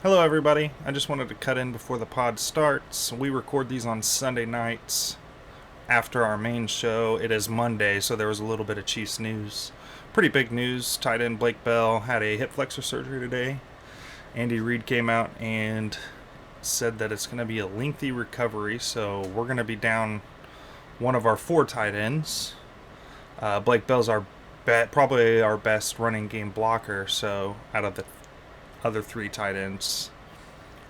Hello, everybody. I just wanted to cut in before the pod starts. We record these on Sunday nights after our main show. It is Monday, so there was a little bit of Chiefs news. Pretty big news. Tight end Blake Bell had a hip flexor surgery today. Andy Reid came out and said that it's going to be a lengthy recovery, so we're going to be down one of our four tight ends. Blake Bell's probably our best running game blocker, so out of the other three tight ends.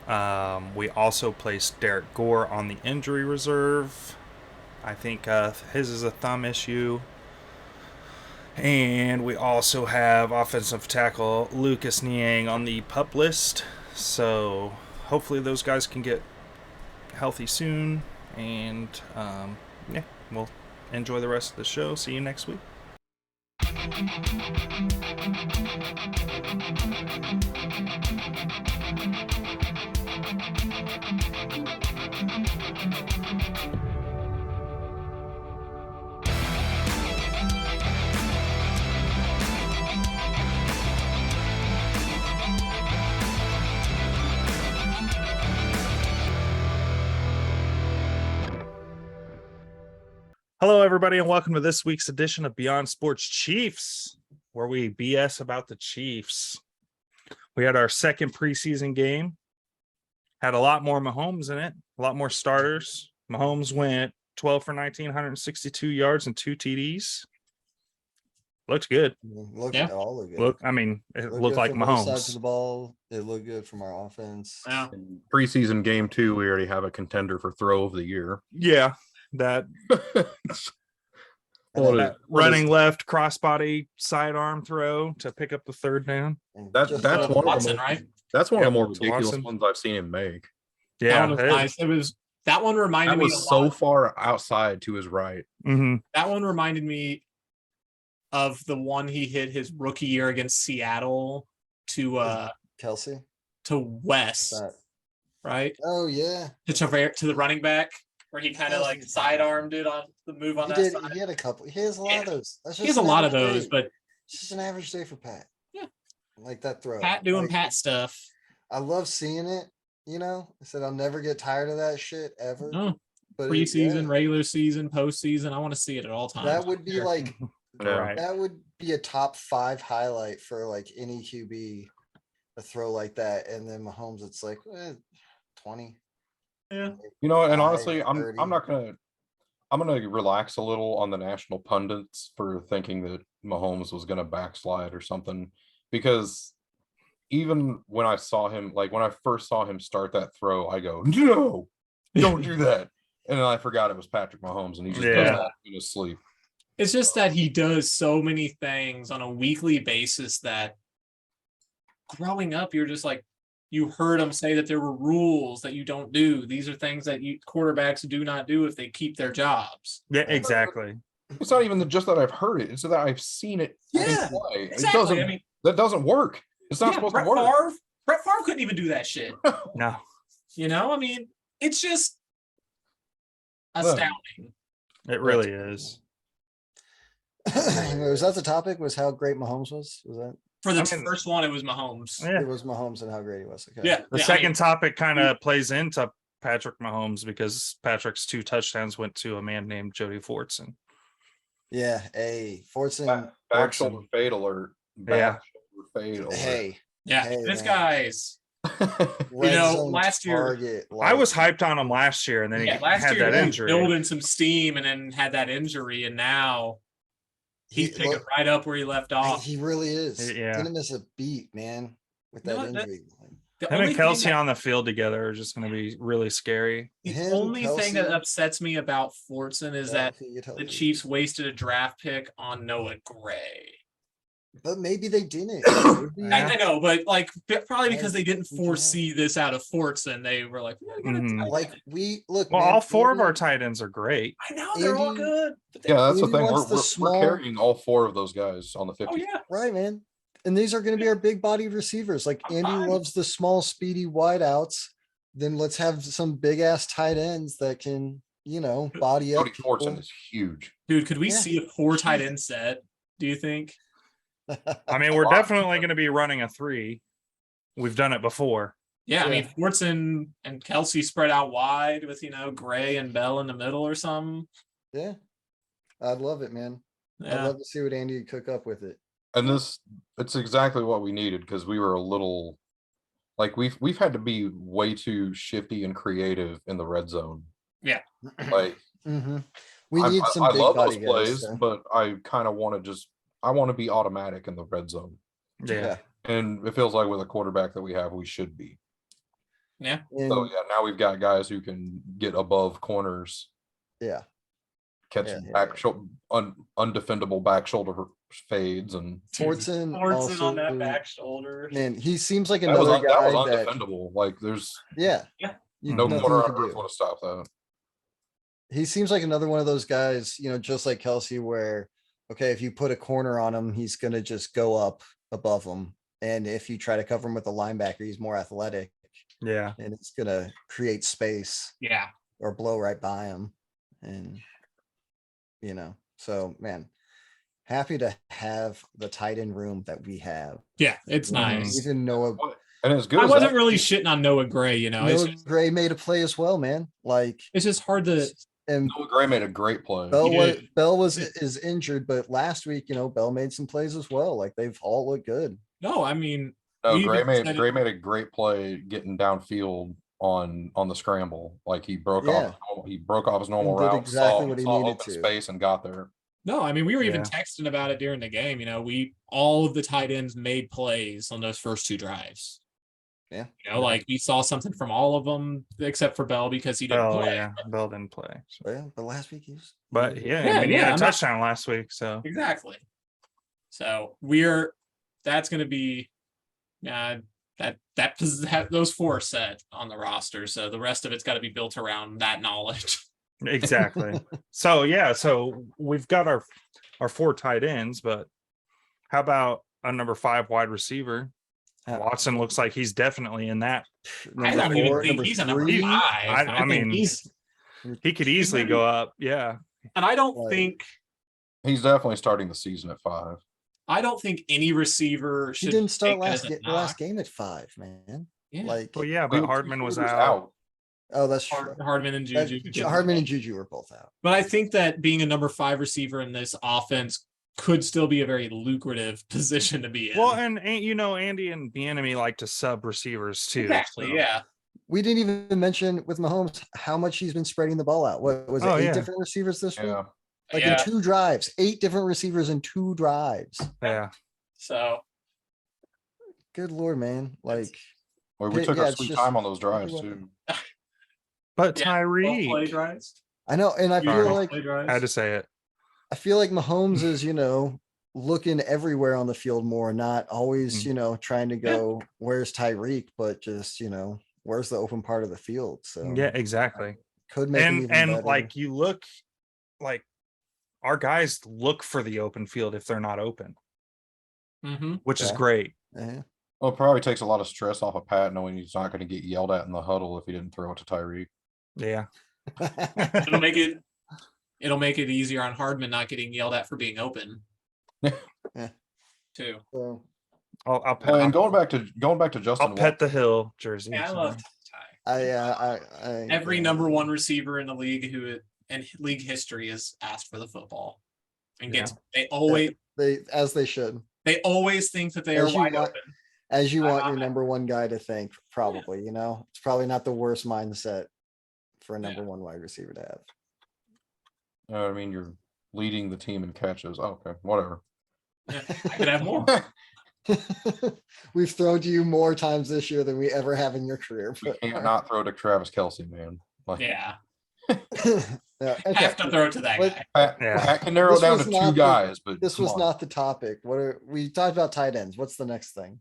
We also placed Derek Gore on the injury reserve. I think his is a thumb issue. And we also have offensive tackle Lucas Niang on the PUP list. So hopefully those guys can get healthy soon. And yeah, we'll enjoy the rest of the show. See you next week. Hello, everybody, and welcome to this week's edition of Beyond Sports Chiefs, where we BS about the Chiefs. We had our second preseason game, had a lot more Mahomes in it, a lot more starters. Mahomes went 12 for 19, 162 yards and 2 TDs. Looked good. All look good. It looked like Mahomes. Both sides of the ball, it looked good from our offense. Yeah. In preseason game 2, we already have a contender for throw of the year. Yeah, that running left crossbody sidearm throw to pick up the third down. That's one of Watson, the right? That's one of the more ridiculous Watson. ones I've seen him make. Yeah, that one was nice. It was that one reminded me. That was so far outside to his right. Mm-hmm. That one reminded me of the one he hit his rookie year against Seattle to Kelsey to West, right? Oh yeah, To the running back where he kind of like sidearmed it on the move on that side. He had a couple. He has a lot of those. He has a lot of those, but it's just an average day for Pat. Yeah, like that throw. Pat doing Pat stuff. I love seeing it. I said I'll never get tired of that shit ever. No. But Preseason, regular season, postseason. I want to see it at all times. That would be like Right. that would be a top 5 highlight for like any QB, a throw like that, and then Mahomes, it's like 20. Yeah. And honestly, I'm 30. gonna relax a little on the national pundits for thinking that Mahomes was gonna backslide or something, because even when I saw him, like when I first saw him start that throw, I go, no, don't do that. And then I forgot it was Patrick Mahomes, and he just does that in his sleep. It's just that he does so many things on a weekly basis that growing up, you're just like, you heard him say that there were rules that you don't do. These are things that quarterbacks do not do if they keep their jobs. Yeah, exactly. It's not even just that I've heard it; it's that I've seen it. Yeah, play. exactly. That doesn't work. It's not supposed to work. Brett Favre couldn't even do that shit. No. It's just astounding. It really is. Was that the topic? Was how great Mahomes was? Was that For the first one, it was Mahomes. Yeah. It was Mahomes and how great he was. Okay. Yeah. The second topic kind of plays into Patrick Mahomes because Patrick's 2 touchdowns went to a man named Jody Fortson. Yeah. Hey, Fortson. Back shoulder fade alert. Back shoulder fade alert. Hey. Yeah. Hey, this man. guy's. Last year target, I was hyped on him last year, and then he had that injury. Building some steam, and then had that injury, and now he's picking right up where he left off. He really is. Yeah. Didn't miss a beat, man, with that injury. Him and Kelsey on the field together are just going to be really scary. The only thing that upsets me about Fortson is that the Chiefs wasted a draft pick on Noah Gray. But maybe they didn't. I know, but probably because they didn't foresee this out of Fortson, they were like, all 4 of our tight ends are great. I know they're all good. Yeah, that's the thing. We're carrying all 4 of those guys on the 50. Oh yeah, right, man. And these are going to be our big-bodied receivers. Like Andy loves the small, speedy wideouts. Then let's have some big-ass tight ends that can, body up. Jody Fortson is huge, dude. Could we see a 4 tight end set? Do you think? I mean, we're definitely going to be running a 3. We've done it before. Yeah, I mean, Yeah. Fortson and Kelsey spread out wide with, Gray and Bell in the middle or something. Yeah. I'd love it, man. I'd Yeah. love to see what Andy could cook up with it. And it's exactly what we needed because we were a little like we've had to be way too shifty and creative in the red zone. Yeah. Like Mm-hmm. We need some I big love those body guys. plays, So. but I kind of want to I want to be automatic in the red zone. Yeah. And it feels like with a quarterback that we have, we should be. Yeah. So yeah, now we've got guys who can get above corners, Yeah. catch undefendable back shoulder fades, and Fortson Fortson on that also, back shoulder. man, he seems like that another was guy that, undefendable. Like there's yeah, Yeah. no nothing corner you on can earth do. would have stopped that. He seems like another one of those guys, just like Kelsey, where, okay, if you put a corner on him, he's going to just go up above him. And if you try to cover him with a linebacker, he's more athletic Yeah. and it's going to create space Yeah. or blow right by him. And, so man, happy to have the tight end room that we have. Yeah, it's Mhm. nice. Even Noah, And as good I as wasn't that, really shitting on Noah Gray, Noah It's Gray made a play as well, man. Like, it's just hard to. and Noah Gray made a great play. Bell did. is injured, but last week, Bell made some plays as well. Like they've all looked good. No, I mean, No, we Gray even made said it- Gray made a great play getting downfield on the scramble. Like he broke Yeah. off his normal And did route, exactly what he saw needed open to. space and got there. No, I mean, we were even Yeah. texting about it during the game. All of the tight ends made plays on those first two drives. Yeah. Like we saw something from all of them except for Bell because he didn't Oh play. yeah, Bell didn't play. So. Yeah, but last week he was. But yeah, Yeah, I mean, he yeah, had a I'm not- touchdown last week, so Exactly. So that's going to be, those four set on the roster. So the rest of it's got to be built around that knowledge. exactly. So yeah, so we've got our four tight ends, but how about a number 5 wide receiver? Watson looks like he's definitely in that. I don't even think he's a number 5. I mean, he could easily go up. Yeah. And I don't Right. think He's definitely starting the season at 5. any receiver He should. didn't start take that as a last knock. game at 5, man. Yeah. Like, Well, yeah, but Hardman was out. oh, that's true. Hardman and That- Juju. Hardman and Juju were both out. But I think that being a number 5 receiver in this offense could still be a very lucrative position to be in. Well, and Andy and Bieniemy like to sub receivers too. Exactly. so. Yeah. We didn't even mention with Mahomes how much he's been spreading the ball out. What was it? Oh, 8 yeah. different receivers this week? Yeah. Like Yeah. in 2 drives, 8 different receivers in 2 drives. Yeah. So Good Lord, man. Like, Well, we Yeah, took yeah, our it's sweet just- time on those drives too. But Yeah, play Tyreek, drives. I know. And I Sorry. feel like, Play drives. had to say it. Mahomes is, looking everywhere on the field more, not always, trying to go, where's Tyreek, but just, where's the open part of the field. So Yeah, exactly. could make him even And better. like you look, like our guys look for the open field if they're not open, Mm-hmm. which is Okay. great. Yeah. Well, it probably takes a lot of stress off of Pat knowing he's not going to get yelled at in the huddle if he didn't throw it to Tyreek. Yeah. It'll make it easier on Hardman not getting yelled at for being open. Yeah. Too. So, I'll pet, And going back to Justin, I'll pet the hill jersey. Yeah, I so. love Ty. I Every number 1 receiver in the league who in league history has asked for the football and gets. They always as they should. think that they are As you wide want- open. As you I want love your it. number 1 guy to think, probably, it's probably not the worst mindset for a Yeah. number 1 wide receiver to have. I mean, you're leading the team in catches. Oh, okay, whatever. Yeah, I could have more. We've thrown to you more times this year than we ever have in your career. We But can't not throw to Travis Kelsey, man. Like, Yeah. yeah, okay. Have to throw it to that Let- guy. Pat, Yeah. Pat can narrow This down was to not 2 the- guys, but This come was on. not the topic. We talked about tight ends. What's the next thing?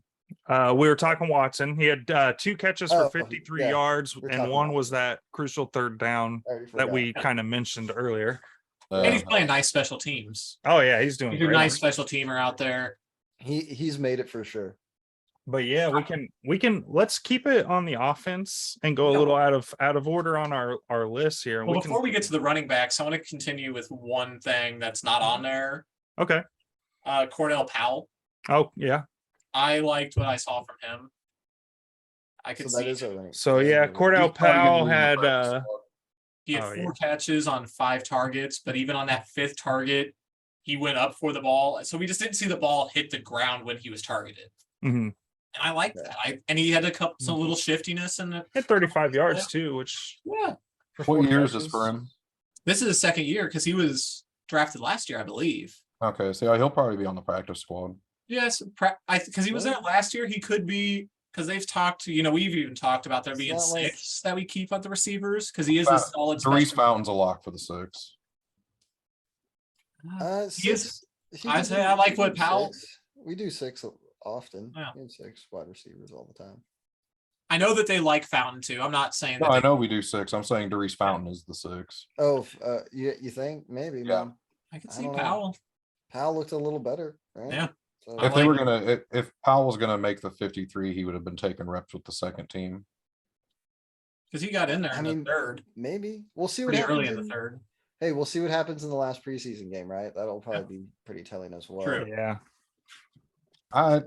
We were talking Watson. He had 2 catches for Oh, 53 yeah. yards, We're and talking one about was that crucial 3rd down I already that forgot. we kind of mentioned earlier. And he's playing nice special teams. Oh yeah, he's doing He's a great. nice special teamer out there. He's made it for sure. But yeah, we can let's keep it on the offense and go a little out of order on our list here. Well, before we get to the running backs, I want to continue with one thing that's not on there. Okay. Cordell Powell. Oh yeah. I liked what I saw from him. I could So that see is a running. So that is yeah, a running- Cordell He's probably gonna Powell be in the had practice squad. he had Oh, 4 yeah. catches on 5 targets, but even on that 5th target, he went up for the ball. So we just didn't see the ball hit the ground when he was targeted. mhm. And I like Yeah. that. And he had some little shiftiness in it. Hit 35 yards too, which Yeah. for What 4 year is this for catches- him? This is his 2nd year because he was drafted last year, I believe. Okay, so yeah, he'll probably be on the practice squad. Yes, because he was there last year. He could be because they've talked to, we've even talked about there It's being not like- 6 that we keep at the receivers because he is a solid Therese special. Fountain's a lock for the 6. He is- 6. he I can say do- I like he what do Powell- 6. We do 6 often. Yeah. We have 6 wide receivers all the time. I know that they like Fountain too. I'm not saying No, that I they, know we do 6. I'm saying Therese Fountain is the 6. Oh, you think maybe? Yeah. Man. I could I see don't know. Powell. Powell looked a little better, right? Yeah. So, I If they like were gonna, if Powell was gonna make the 53, he would have been taking reps with the second team. Because he got in there I in mean, the 3rd, maybe we'll see what pretty happens. early in the 3rd. Hey, we'll see what happens in the last preseason game, right? That'll probably be pretty telling as well. True. yeah. I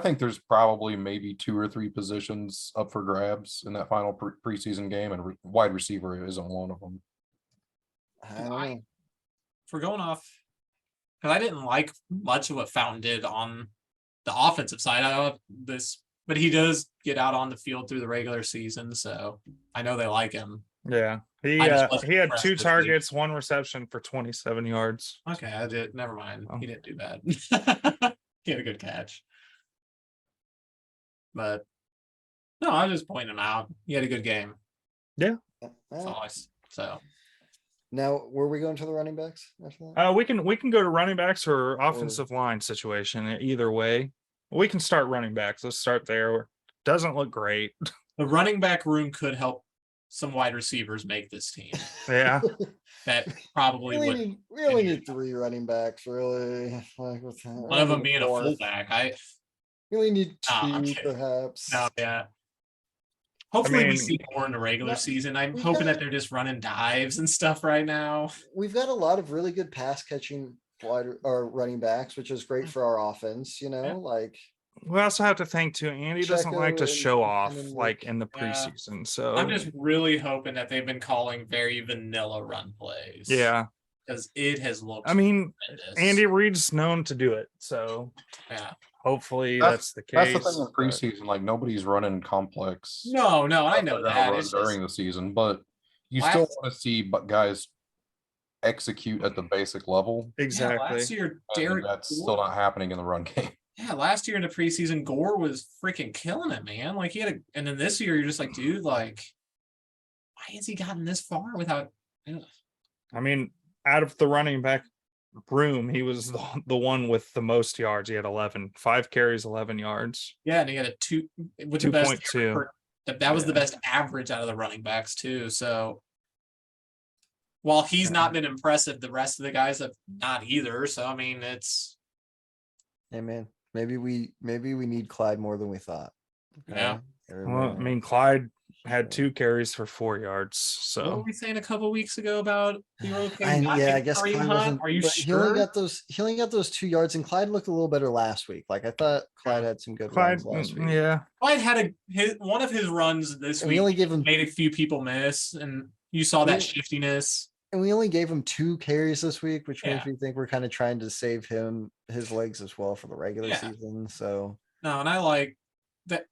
think there's probably maybe 2 or 3 positions up for grabs in that final preseason game, and wide receiver isn't one of them. I don't know. If we're going off, because I didn't like much of what Fountain did on the offensive side. I love this, but he does get out on the field through the regular season, so I know they like him. Yeah. He I just wasn't he had impressed 2 this week. targets, 1 reception for 27 yards. Okay, I did. Never mind. Oh. He didn't do bad. He had a good catch. But no, I was just pointing him out. He had a good game. That's all so Now, were we going to the running backs after that? We can go to running backs or offensive line situation either way. We can start running backs. Let's start there. Doesn't look great. the running back room could help some wide receivers make this team. Yeah. That probably would. We only need 3 running backs, really. Like, One of them being a fullback. We only need 2, I'm kidding. perhaps. No, yeah. Hopefully we mean, see more in the regular no, season. I'm we hoping got- that they're just running dives and stuff right now. We've got a lot of really good pass catching wide or running backs, which is great for our offense. Yeah. Like We also have to think too, Andy doesn't like to Checo show and off Hendrick. like in the Yeah. preseason. So I'm just really hoping that they've been calling very vanilla run plays. yeah. Because it has looked I mean, tremendous. Andy Reid's known to do it. So Yeah. hopefully That's- that's the That's case. the thing in but- preseason. Like nobody's running complex. No, I stuff know they're gonna that. run It's during just, the season, but you still Last- want to see guys execute at the basic level. Exactly. last year, And Derek. that's Gore- still not happening in the run game. Yeah, last year in the preseason, Gore was freaking killing it, man. Like he had and then this year, you're just like, dude, like, why has he gotten this far without? I mean, out of the running back room, he was the one with the most yards. He had 11, 5 carries, 11 yards. Yeah, and he had a 2 with the best. 2.2. That was the Yeah. best average out of the running backs too. So while he's not been impressive, the rest of the guys have not either. So I mean, it's hey man, maybe we need Clyde more than we thought. Yeah. Well, I mean, Clyde had 2 carries for 4 yards. what were So we saying a couple weeks ago about the okay? I guess Kareem Clyde Hunt? wasn't. Are you but sure? He only got those 2 yards, and Clyde looked a little better last week. Like I thought Clyde had some good Clyde, runs last week. yeah. Clyde had one of his runs this And week. we only gave him Made a few people miss, and you saw that We- shiftiness. 2 carries this week, which makes Yeah. me think we're kind of trying to save his legs as well for the regular Yeah. season. So No, and I like that.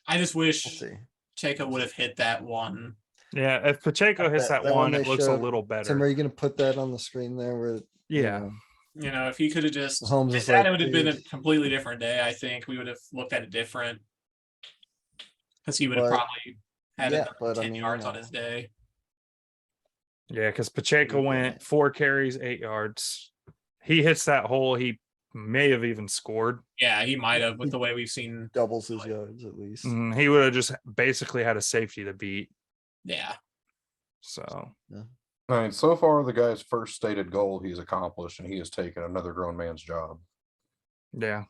I just wish we'll see. Chaco would have hit that one. Yeah, if Pacheco hits That that one one, they it looks a showed- little Tim, are better. you gonna put that on the screen there? Where you Yeah. know, If he could have just Mahomes hit is that, like, it would have been a "Dude." completely different day. I think we would have looked at it different because he would have But- probably had yeah, another but I 10 mean, yards on his day. Yeah, because Pacheco Okay. went 4 carries, 8 yards. He hits that hole. He may have even scored. Yeah, he might have with the way we've seen. doubles his yards at least. He would have just basically had a safety to beat. Yeah, So I mean, so far the guy's first stated goal he's accomplished, and he has taken another grown man's job. yeah.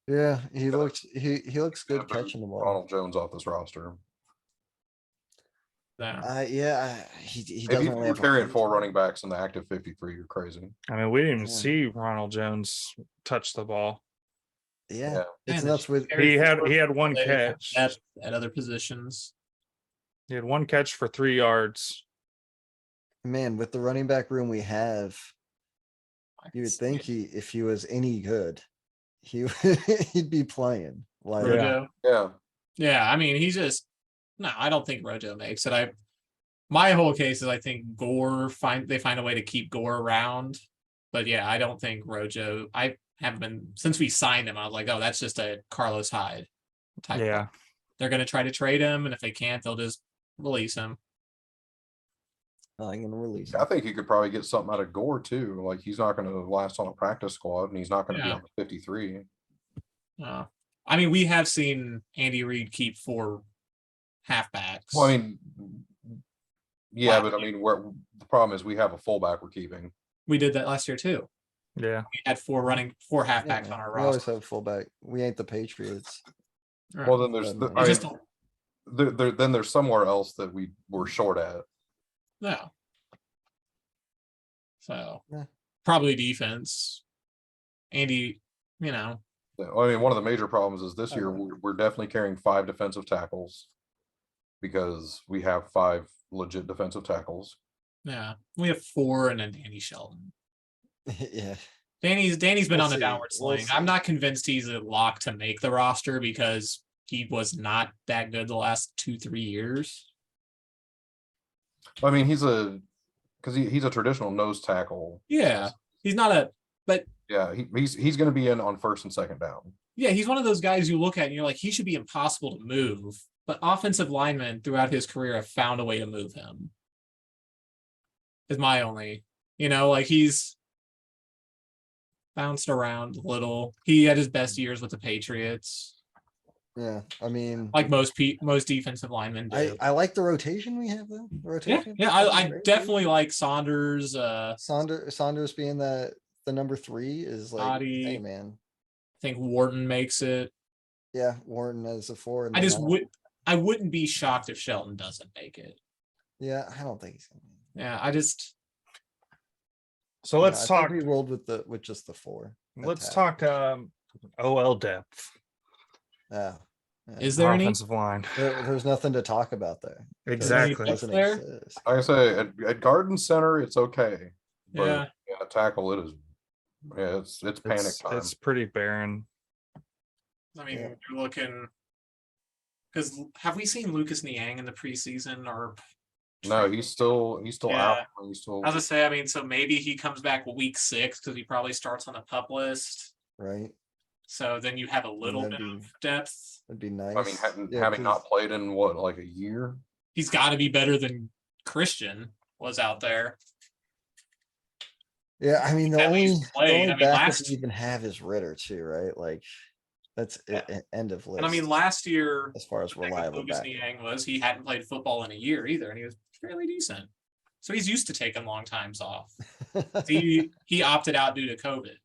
Yeah, he looks good But catching the ball. Ronald Jones off this roster. yeah. He If doesn't you really were have a carrying height. 4 running backs in the active 53, you're crazy. I mean, we didn't even Yeah. see Ronald Jones touch the ball. Yeah, it's Man, the nuts with He had one they have catch. depth at other positions. He had one catch for 3 yards. man with the running back room we have. I You can would see think it. if he was any good, he'd be playing. Like, Rojo. Yeah. Yeah, I mean, he's just no. I don't think Rojo makes it. My whole case is I think they find a way to keep Gore around, but yeah, I don't think Rojo. I haven't been since we signed him. I was like, oh, that's just a Carlos Hyde type. Yeah. They're gonna try to trade him, and if they can't, they'll just release him. I'm gonna release I him. think you could probably get something out of Gore too. Like he's not going to last on a practice squad, and he's not going to be Yeah. on the 53. I mean, we have seen Andy Reid keep 4 halfbacks. Well, I mean, yeah, Last but I mean, the problem is we have a fullback we're keeping. we did that last year too. Yeah. We had 4 halfbacks Yeah, on our we always roster. have fullback. We ain't the Patriots. Right. Well, then there's Doesn't I It's mean, just then there's somewhere else that we were short at. no. So Yeah. probably defense. Andy, you know, I mean, one of the major problems is this I year know. we're definitely carrying 5 defensive tackles because we have 5 legit defensive tackles. yeah, we have 4 and then Danny Shelton. Yeah, Danny's been We'll on the see. downward We'll swing. I'm see. not convinced he's a lock to make the roster because he was not that good the last 2-3 years. I mean, he's a traditional nose tackle. Yeah, he's not a. But Yeah, he's going to be in on first and second down. yeah, he's one of those guys you look at and you're like, he should be impossible to move. But offensive linemen throughout his career have found a way to move him. Is my only, like he's bounced around a little. He had his best years with the Patriots, yeah. I mean, like most defensive linemen do. I like the rotation we have though. The Yeah, rotation. yeah, I definitely like Saunders. Saunders being the number 3 is like, Gotti. hey man, I think Wharton makes it. yeah, Warren as a 4. And I then just I wouldn't be shocked if Shelton doesn't make it. Yeah, I don't think he's gonna. Yeah, I just So let's I talk. think we rolled with just the 4. Let's attack. talk OL depth. Yeah. is there any? Offensive line. There's nothing to talk about there. 'cause it Exactly. doesn't There? exist. Like I say, at Garden Center, it's okay. But Yeah, a tackle, it is. Yeah, it's panic time. It's pretty barren. I mean, Yeah. you're looking because have we seen Lucas Niang in the preseason or? No, he's still Yeah. out. He's still. I was gonna say, I mean, so maybe he comes back week 6 because he probably starts on the pup list. Right. So then you have a little that'd bit be- of depth. That'd be nice. I mean, having Yeah, 'cause- not played in what, like a year. He's got to be better than Christian was out there. Yeah, I mean, the At only, least played. I mean, backup last- we even have is Ritter too, right? Like, that's Yeah. end of list. And I mean, last year, as far as the thing with reliable Lucas back. Niang was he hadn't played football in a year either, and he was fairly decent. So he's used to taking long times off. He opted out due to COVID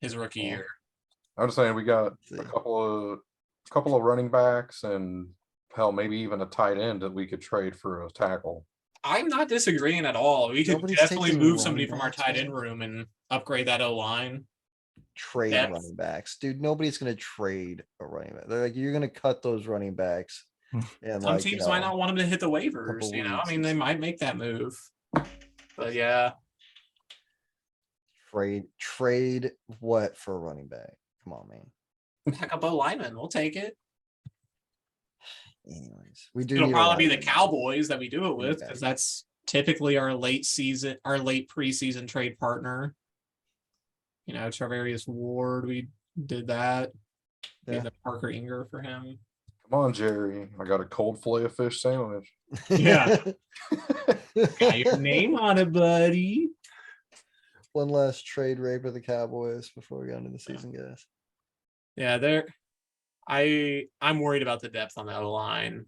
his rookie Yeah. year. I'm just saying we got See. a couple of running backs and hell, maybe even a tight end that we could trade for a tackle. I'm not disagreeing at all. We could Nobody's definitely taking move somebody running from our backs, tight man. end room and upgrade that O line. Trade Depth. running backs, dude. Nobody's gonna trade a running back. They're like, you're gonna cut those running backs. And Some like, teams might not want him to hit the waivers. couple I weeks mean, or they so. might make that move. But yeah, trade what for a running back? Come on, man. backup O lineman, we'll take it. Anyways, we do. It'll need a probably be the lineman. Cowboys that we do it with Okay. because that's typically our late preseason trade partner. Travarius Ward, we did that. We Yeah. had the Parker Inger for him. Come on, Jerry. I got a cold fillet of fish sandwich. Yeah. Got your name on it, buddy. One last trade rape of the Cowboys before we go into the season, guys. Yeah, I'm worried about the depth on the O line,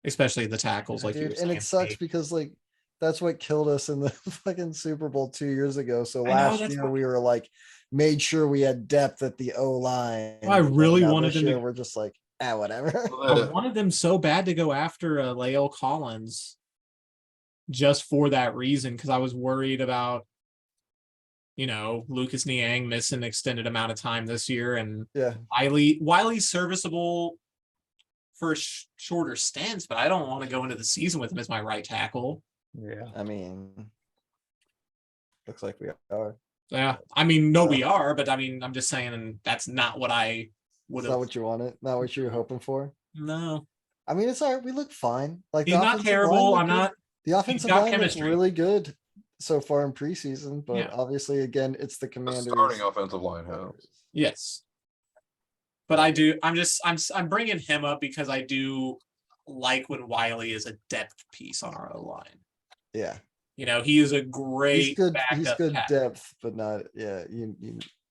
especially the tackles. Like you were Dude, saying, and it sucks Nate. because like that's what killed us in the fucking Super Bowl 2 years ago. So I know, last that's year why- we were like made sure we had depth at the O line. I really wanted this them to- year we're just like, whatever. I wanted them so bad to go after Lael Collins just for that reason because I was worried about Lucas Niang missed an extended amount of time this year, and Yeah. Wiley's serviceable for shorter stints, but I don't want to go into the season with him as my right tackle. Yeah. I mean, looks like we are. Yeah, I mean, no, we are, but I mean, I'm just saying that's not what I would It's not have. what you wanted, not what you were hoping for. No, I mean, it's all right. We look fine. Like he's the not offensive line terrible. looked I'm good. not. The offensive got line looks chemistry. really good so far in preseason, but Yeah. obviously, again, it's the The Commanders. starting offensive line has. Yes, but I do. I'm bringing him up because I do like when Wiley is a depth piece on our O line. Yeah, He is a great he's good. backup He's good tackle. depth, but not. Yeah, you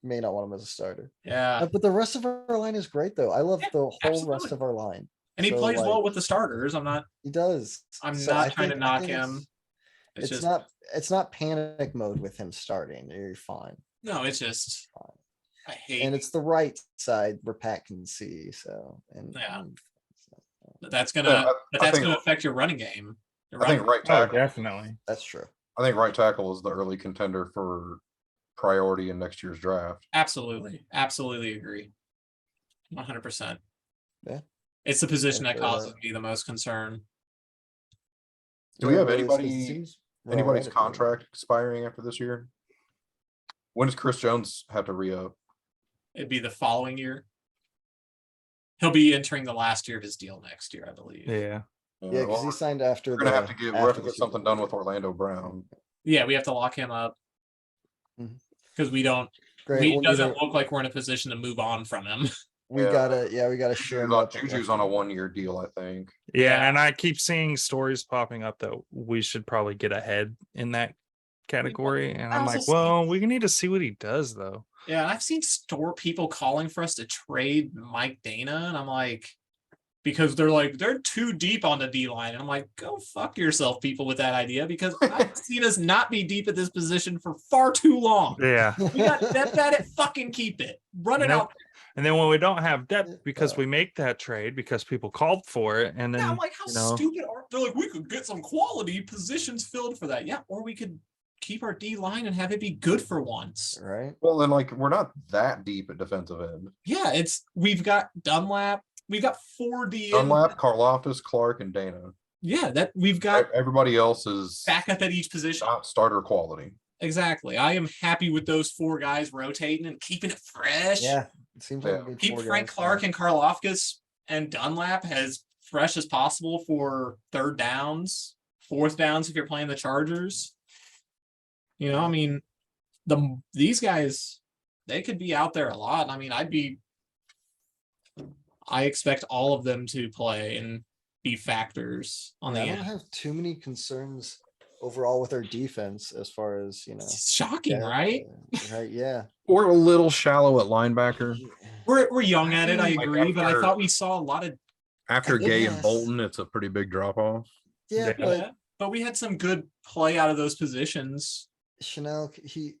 may not want him as a starter. Yeah, But the rest of our line is great, though. I love Yeah, the whole absolutely. rest of our line. and he So, plays well like, with the starters. I'm not He does. I'm So not I trying to think- I knock think him. It's just not. It's not panic mode with him starting. You're fine. no. It's just I hate. And it's the right side where Pat can see. So Yeah. so, But that's Yeah, gonna think- affect your running game. Your I think running- right Oh, tackle. definitely. that's true. I think right tackle is the early contender for priority in next year's draft. absolutely agree. 100%. Yeah. It's the position That's that really causes me the most concern. Do we Yeah, have really, it anybody? seems we're Anybody's alright at the moment. contract expiring after this year? When does Chris Jones have to re-up? It'd be the following year. He'll be entering the last year of his deal next year, I believe. Yeah. Yeah, because he signed after we're gonna have to the. get we'll have to after the get something Super Bowl. done with Orlando Brown. Yeah, we have to lock him up Mhm. because we don't. Great. It We'll doesn't either- look like we're in a position to move on from him. we Yeah. gotta share him up. Juju's on a 1-year deal, I think. Yeah, and I keep seeing stories popping up that we should probably get ahead in that category. And I I'm also like, see- well, we need to see what he does, though. Yeah, I've seen store people calling for us to trade Mike Dana, and I'm like, because they're too deep on the D line, and I'm like, go fuck yourself, people, with that idea, because I've seen us not be deep at this position for far too long. Yeah. We got depth at it, fucking keep it, run it Nope. out. And then when we don't have depth because Yeah. we make that trade because people called for it, and then Yeah, I'm like, how you know, stupid are they're like, we could get some quality positions filled for that. Yeah, or we could keep our D line and have it be good for once. Right. Well, then we're not that deep at defensive end. Yeah, we've got Dunlap, we've got 4D. Dunlap, Karlaftis, Clark, and Dana. Yeah, that we've got Everybody else is backup at each position. not starter quality. Exactly. I am happy with those 4 guys rotating and keeping it fresh. Yeah. It seems like Yeah. a good Keep four Frank guys. Clark and Karloftis and Dunlap as fresh as possible for 3rd downs, 4th downs if you're playing the Chargers. I mean, these guys, they could be out there a lot. I mean, I expect all of them to play and be factors on Yeah, the I don't end. have too many concerns overall with our defense as far as It's shocking, depth, right? Right. Yeah. We're a little shallow at linebacker. We're young at it, I Like agree, but I after- thought we saw a lot of After Gay and Yes. Bolton, it's a pretty big drop off. Yeah. Yeah. But we had some good play out of those positions. Chanel,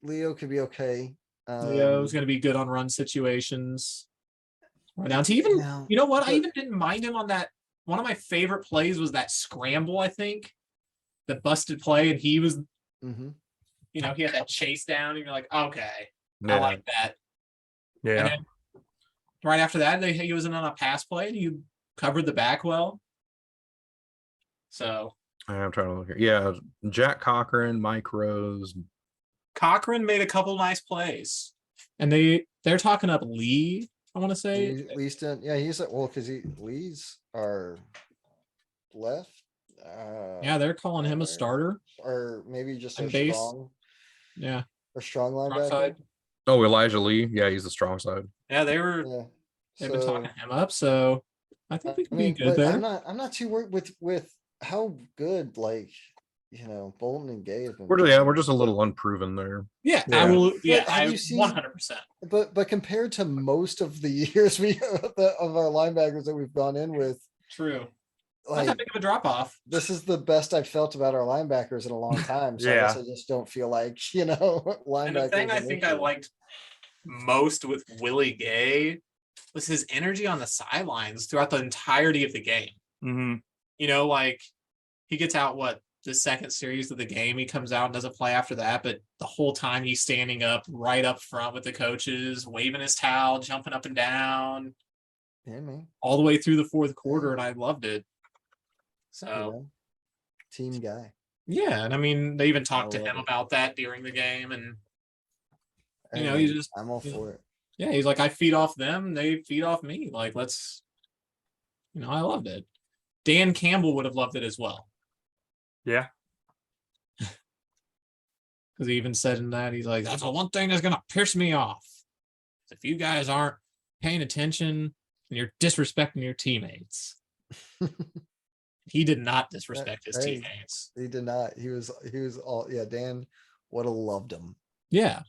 Leo could be okay. Leo's going to be good on run situations. Right now, to even, now, you know what? I but- even didn't mind him on that. One of my favorite plays was that scramble, I think, the busted play, and he was, Mhm. he had that chase down, and you're like, okay, I Yeah. like that. And yeah. then right after that, he was in on a pass play, and you covered the back well. So I'm trying to look here. Yeah, Jack Cochran, Mike Rose. Cochran made a couple nice plays, and they're talking up Lee. I want to say, Lee's done. Yeah, he's because Lee's are left. yeah, they're calling him a or- starter. Or maybe just On a base. strong Yeah, strong Strong linebacker. side. Oh, Elijah Lee. Yeah, he's the strong side. Yeah, they've Yeah. been talking him up, so I think we I can mean, be good but there. I'm not too worried with how good Bolton and Gay have been. We're just a little unproven there. Yeah, Yeah. I will. But Yeah, have I you seen- 100%. But compared to most of the years of our linebackers that we've gone in with, True. Not like that big of a drop off. this is the best I've felt about our linebackers in a long time. So I guess Yeah. I just don't feel like linebackers. And the thing I an think I issue. liked most with Willie Gay was his energy on the sidelines throughout the entirety of the game. Hmm. Like he gets out the second series of the game, he comes out and doesn't play after that, but the whole time he's standing up right up front with the coaches, waving his towel, jumping up and down Yeah, man. all the way through the fourth quarter, and I loved it. So You know, team guy. yeah, and I mean, they even talked to love him it. about that during the game, and Hey, know, he's man, just- I'm all you know, for it. yeah, he's like, I feed off them, they feed off me. Like, let's, I loved it. Dan Campbell would have loved it as well. Yeah. Because he even said in that, he's like, that's the one thing that's going to piss me off. If you guys aren't paying attention and you're disrespecting your teammates. He did not disrespect his Hey. teammates. He did not. He was all, yeah, Dan would have loved him. Yeah.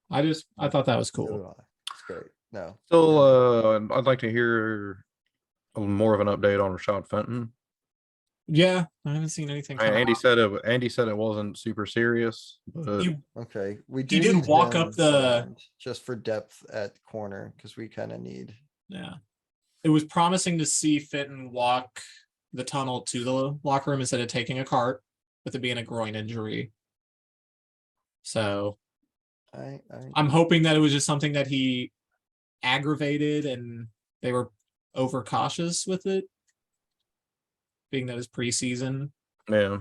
I thought that was So cool. do I. It's great. No. So I'd like to hear more of an update on Rashad Fenton. Yeah, I haven't seen anything. come Andy out. said it wasn't super serious, but He, Okay. We He do did need walk him up the- signed just for depth at corner because we kind of need. yeah. It was promising to see Fenton walk the tunnel to the locker room instead of taking a cart, with it being a groin injury. So I'm hoping that it was just something that he aggravated and they were overcautious with it, being that it's preseason. yeah.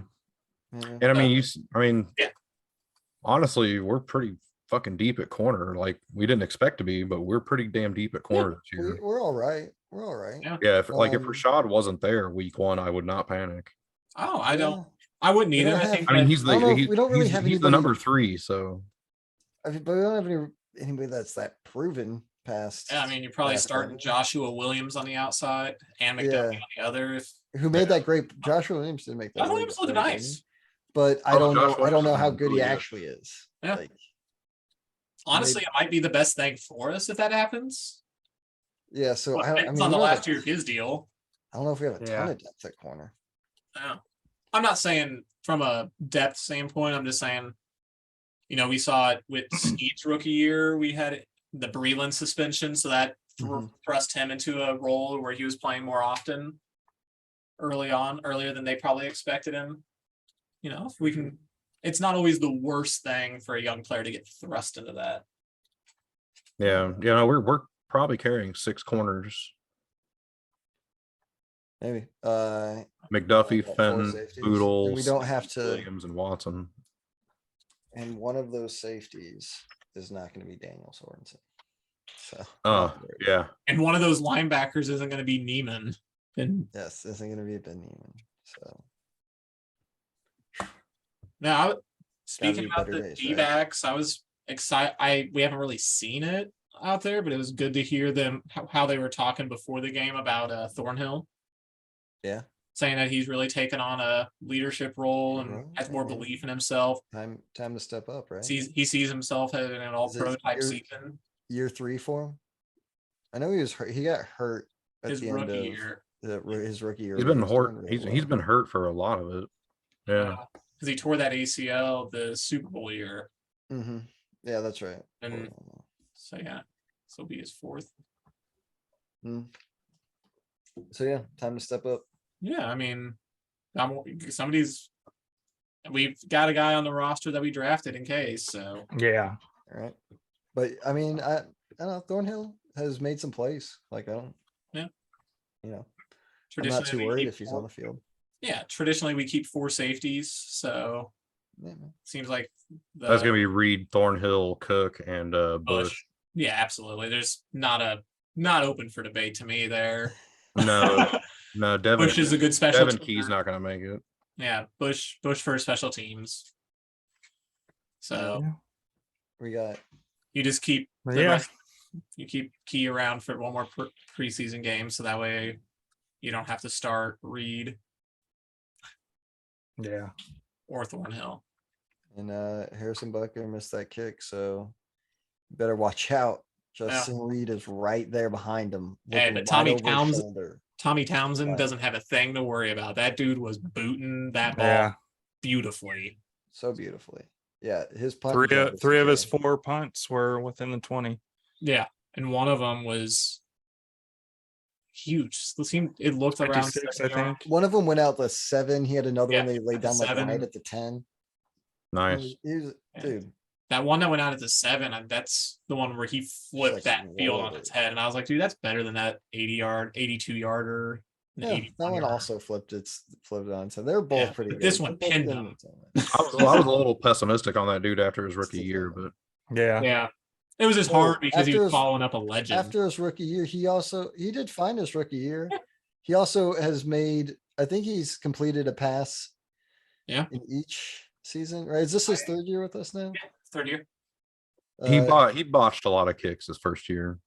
Yeah. And I mean, Yeah. honestly, we're pretty fucking deep at corner. Like we didn't expect to be, but we're pretty damn deep at corner this year. We're all right. We're all right. Yeah. Yeah, if Um, Rashad wasn't there week 1, I would not panic. Oh, I don't. Yeah. I wouldn't We either. don't I have- think. I mean, that- he's I don't know if the we don't really have he's the anybody- number 3, so But we don't have anybody that's that proven past. Yeah, I mean, you're probably that starting point. Joshua Williams on the outside and McDuffie Yeah. on the other. If Who made that great? Joshua Williams didn't make that. Joshua really Williams good looked play, didn't he? nice. But I Oh, don't know. Joshua I don't know Williams how was good he really good. actually is. Yeah. Like, honestly, it might be the best thing for us if that happens. yeah. So Well, I it's mean, on the we don't have last a- year of his deal. I don't know if we have a Yeah. ton of depth at corner. Yeah. I'm not saying from a depth standpoint. I'm just saying, we saw it with Skeet's rookie year. We had the Breland suspension, so that Mhm. thrust him into a role where he was playing more often earlier than they probably expected him. If we can, it's not always the worst thing for a young player to get thrust into that. yeah, we're probably carrying 6 corners. Maybe. McDuffie, Four Fenton, safeties. Boodle, And we don't have to. Williams, and Watson. And one of those safeties is not going to be Daniel Sorensen. So. Oh, yeah. And one of those linebackers isn't going to be Neiman. And Yes, this isn't going to be Ben Neiman. So. now, be speaking about better the days, right? D-backs, I was excited. We haven't really seen it out there, but it was good to hear them how they were talking before the game about Thornhill. Yeah. Saying that he's really taken on a leadership role and Right, has more yeah. belief in himself. Time to step up, right? He sees himself as an all-pro type season. Year 3 for him. I know he was hurt. He got hurt at His the end rookie of year. his rookie year. He's but been he was doing hurt. really He's well. been hurt for a lot of it. Yeah. Because he tore that ACL the Super Bowl year. Mhm. Yeah, that's right. And so yeah, this will be his 4th. Mm. So yeah, time to step up. Yeah, I mean, we've got a guy on the roster that we drafted in case. So Yeah. All right. But I mean, I don't know. Thornhill has made some plays. Like I don't. Yeah. I'm traditionally, not too we worried keep if he's four- on the field. Yeah, traditionally we keep 4 safeties. So Yeah, man. seems like That's gonna be Reed, Thornhill, Cook, and Bush. Yeah, absolutely. There's not open for debate to me there. No, no, Devin. Bush is a good special Devin teamer. Key's not gonna make it. Yeah, Bush for special teams. So We got you just keep But the yeah. rest- you keep Key around for one more preseason game, so that way you don't have to start Reed Yeah. or Thornhill. and Harrison Butker missed that kick, so you better watch out. Justin Reed is right there behind him. Hey, looking but right Tommy over his Towns- shoulder. Tommy Townsend Right. doesn't have a thing to worry about. That dude was booting that ball Yeah. beautifully. So beautifully. Yeah, his punt. Three job is three of his secure. 4 punts were within the 20. Yeah, and one of them was huge. It looked around 56, 7 I yards. think. One of them went out the 7. He had another one Yeah, they laid at the down like 7. right at the 10. Nice. Yeah. Dude. That one that went out at the 7, that's the one where he flipped like, that field on whoa. its head. And I was like, dude, that's better than that 82 yarder. Yeah, that one also flipped it on. So they're both Yeah, pretty but good. this one They're both pinned good him. in its own way. I was a little pessimistic on that dude after his rookie year, but Yeah. Yeah. It was just Well, hard because he after was his- following up a legend. After his rookie year, he did fine his rookie year. He also has made, I think he's completed a pass. Yeah. In each season, right? Is this his third year with us now? Yeah, third year. he botched a lot of kicks his first year.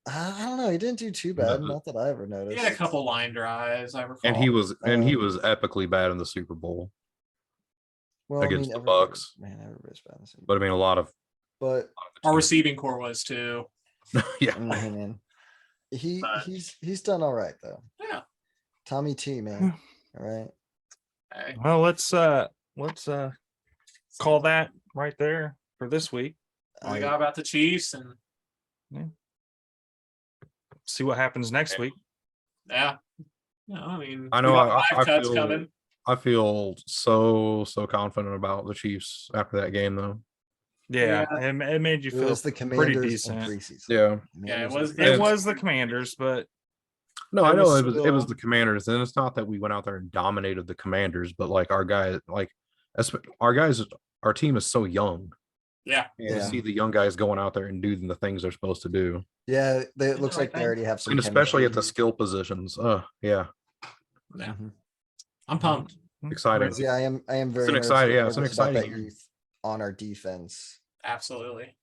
I don't know. He didn't do too bad. No. Not that I ever He noticed. had a couple line drives, I recall. And he was Um, epically bad in the Super Bowl. Well, against the everybody- Bucks. Man, everybody's bad. in the Super But I mean, a lot of Bowl. Our receiving core was too. yeah. Man, But- he's done all right though. Yeah. Tommy T, man. All right. Hey, Well, let's call that right there for this week. we got about the Chiefs and See what happens next week. yeah. I mean, I know, we got I 5 cuts feel- coming. I feel so confident about the Chiefs after that game, though. Yeah, it made you It feel was the pretty Commanders in decent. preseason. Yeah. Yeah, it Commanders was- in It And- was the Commanders, but No, It I know was it was still- the Commanders, and it's not that we went out there and dominated the Commanders, but like our guys, our team is so young. Yeah. And Yeah. to see the young guys going out there and doing the things they're supposed to do, Yeah, it the looks right like they thing. already have some. and especially at the chemistry. skill positions. Yeah, Yeah. Mhm. I'm pumped. exciting. Yeah, I am very. an nervous exciting- and yeah, it's an nervous about that exciting year. youth on our defense. Absolutely.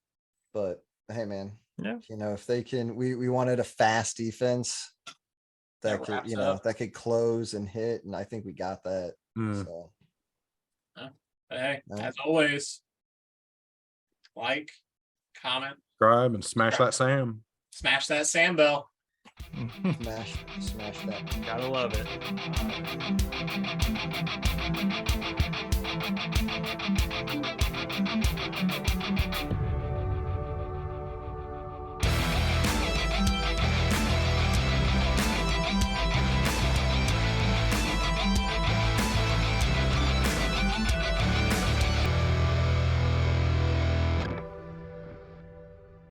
But hey, man, Yeah. if they can, we wanted a fast defense that That could, wraps up. that could close and hit, and I think we got that. Mm. So Hey, No. as always, like, comment, Subscribe and smash that Sam. smash that Sam bell. smash that. Gotta love it.